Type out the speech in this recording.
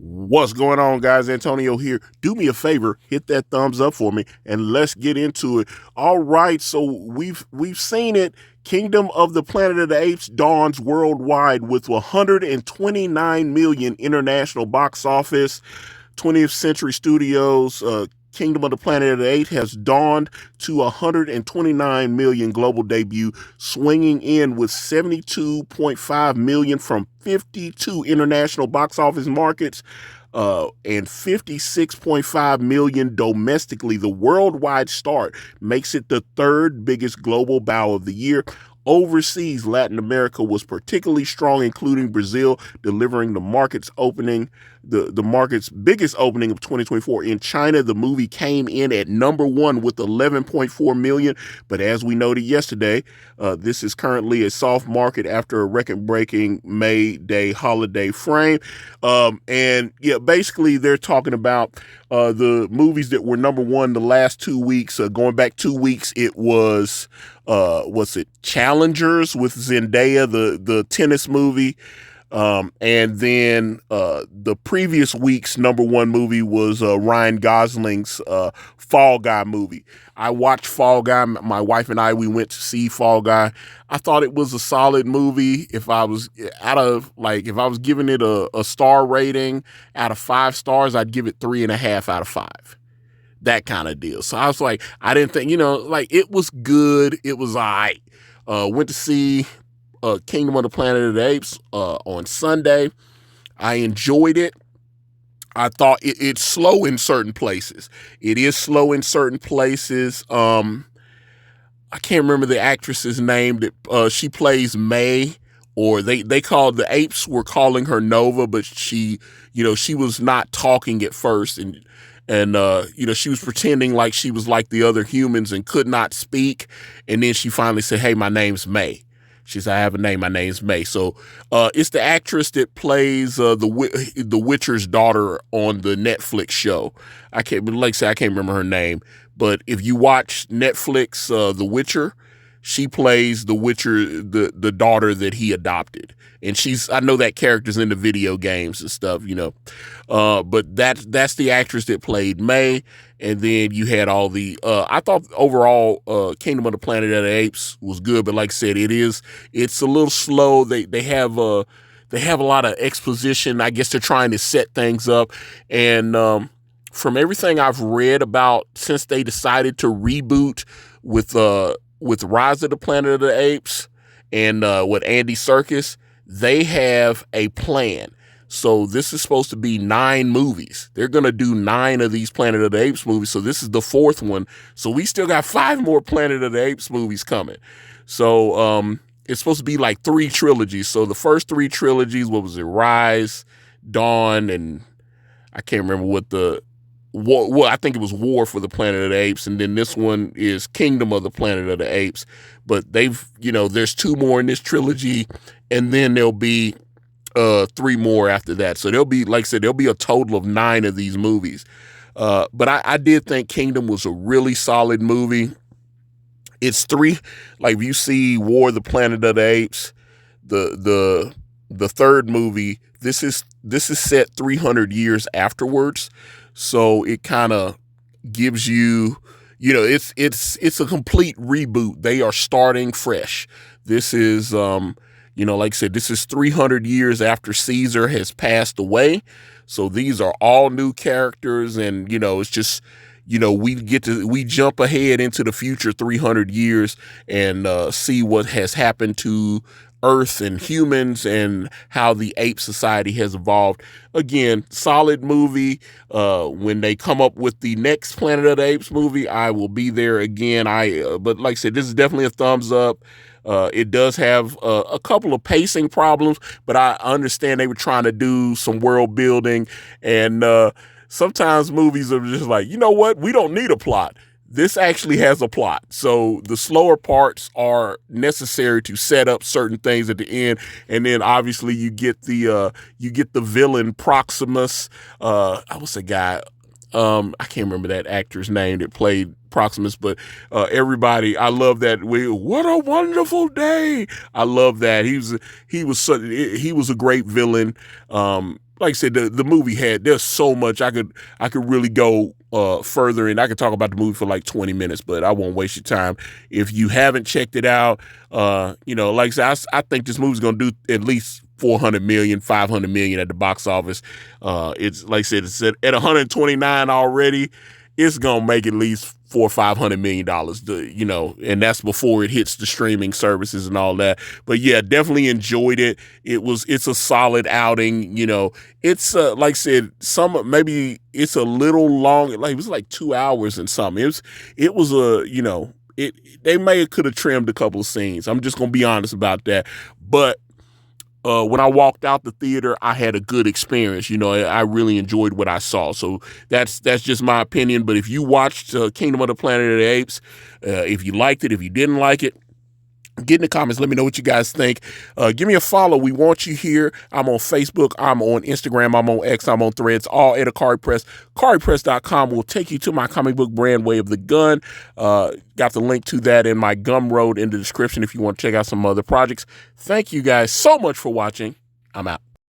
What's going on, guys? Antonio here. Do me a favor, hit that thumbs up for me, and let's get into it. All right, so we've seen it. Kingdom of the Planet of the Apes dawns worldwide with 129 million international box office. 20th Century Studios Kingdom of the Planet of the Apes has dawned to 129 million global debut, swinging in with 72.5 million from 52 international box office markets. And 56.5 million domestically. The worldwide start makes it the third biggest global bow of the year. Overseas, Latin America was particularly strong, including Brazil, delivering the market's biggest opening of 2024. In China, the movie came in at number one with 11.4 million. But as we noted yesterday, this is currently a soft market after a record-breaking May Day holiday frame. And yeah, basically they're talking about the movies that were number one the last 2 weeks. Going back 2 weeks, it was Challengers with Zendaya, the tennis movie. And then the previous week's number one movie was Ryan Gosling's Fall Guy movie. I watched Fall Guy. My wife and we went to see Fall Guy. I thought it was a solid movie. If I was giving it a star rating out of 5 stars, I'd give it 3.5 out of 5. That kind of deal. So I was like, I didn't think, it was good. It was all right. Went to see Kingdom of the Planet of the Apes on Sunday. I enjoyed it. I thought it's slow in certain places. It is slow in certain places. I can't remember the actress's name that she plays May, or they called the apes were calling her Nova, but she was not talking at first, and she was pretending like she was like the other humans and could not speak. And then she finally said, "Hey, my name's May." She said, "I have a name. My name's May." So it's the actress that plays the Witcher's daughter on the Netflix show. I can't remember her name. But if you watch Netflix, The Witcher, she plays the Witcher, the daughter that he adopted. And I know that character's in the video games and stuff, but that's the actress that played May. And then you had all the, I thought overall, Kingdom of the Planet of the Apes was good, but like I said, it's a little slow. They have a lot of exposition. I guess they're trying to set things up. And, from everything I've read about since they decided to reboot with Rise of the Planet of the Apes and with Andy Serkis, they have a plan. So this is supposed to be 9 movies. They're going to do 9 of these Planet of the Apes movies. So this is the 4th one. So we still got 5 more Planet of the Apes movies coming. So it's supposed to be like 3 trilogies. So the first 3 trilogies, what was it? Rise, Dawn, and I can't remember what I think it was War for the Planet of the Apes, and then this one is Kingdom of the Planet of the Apes. But there's 2 more in this trilogy, and then there'll be 3 more after that. So there'll be a total of 9 of these movies. But I did think Kingdom was a really solid movie. It's 3, like you see War of the Planet of the Apes, the third movie. This is set 300 years afterwards. So it kind of gives you, it's a complete reboot. They are starting fresh. This is, like I said, this is 300 years after Caesar has passed away. So these are all new characters, and it's just, we jump ahead into the future 300 years and see what has happened to Earth and humans and how the ape society has evolved. Again, solid movie. When they come up with the next Planet of the Apes movie, I will be there again. But like I said, this is definitely a thumbs up. It does have a couple of pacing problems, but I understand they were trying to do some world building, and sometimes movies are just like, you know what? We don't need a plot. This actually has a plot. So the slower parts are necessary to set up certain things at the end. And then obviously you get the villain Proximus. What's the guy? I can't remember that actor's name that played Proximus, but everybody, I love that. What a wonderful day! I love that. He was a great villain. like I said, the movie there's so much I could really go further, and I could talk about the movie for like 20 minutes, but I won't waste your time. If you haven't checked it out, like I said, I think this movie's gonna do at least 400 million, 500 million at the box office. It's like I said, it's at 129 already. It's gonna make at least $400-500 million, and that's before it hits the streaming services and all that. But yeah, definitely enjoyed it. It's a solid outing. It's like I said, maybe it's a little long. Like it was like 2 hours and something. It was they may could have trimmed a couple of scenes. I'm just gonna be honest about that. But when I walked out the theater, I had a good experience. I really enjoyed what I saw. So that's just my opinion. But if you watched Kingdom of the Planet of the Apes, if you liked it, if you didn't like it, get in the comments. Let me know what you guys think. Give me a follow. We want you here. I'm on Facebook. I'm on Instagram. I'm on X. I'm on Threads. All at Ikari Press. IkariPress.com will take you to my comic book brand, Way of the Gun. Got the link to that in my Gumroad in the description if you want to check out some other projects. Thank you guys so much for watching. I'm out.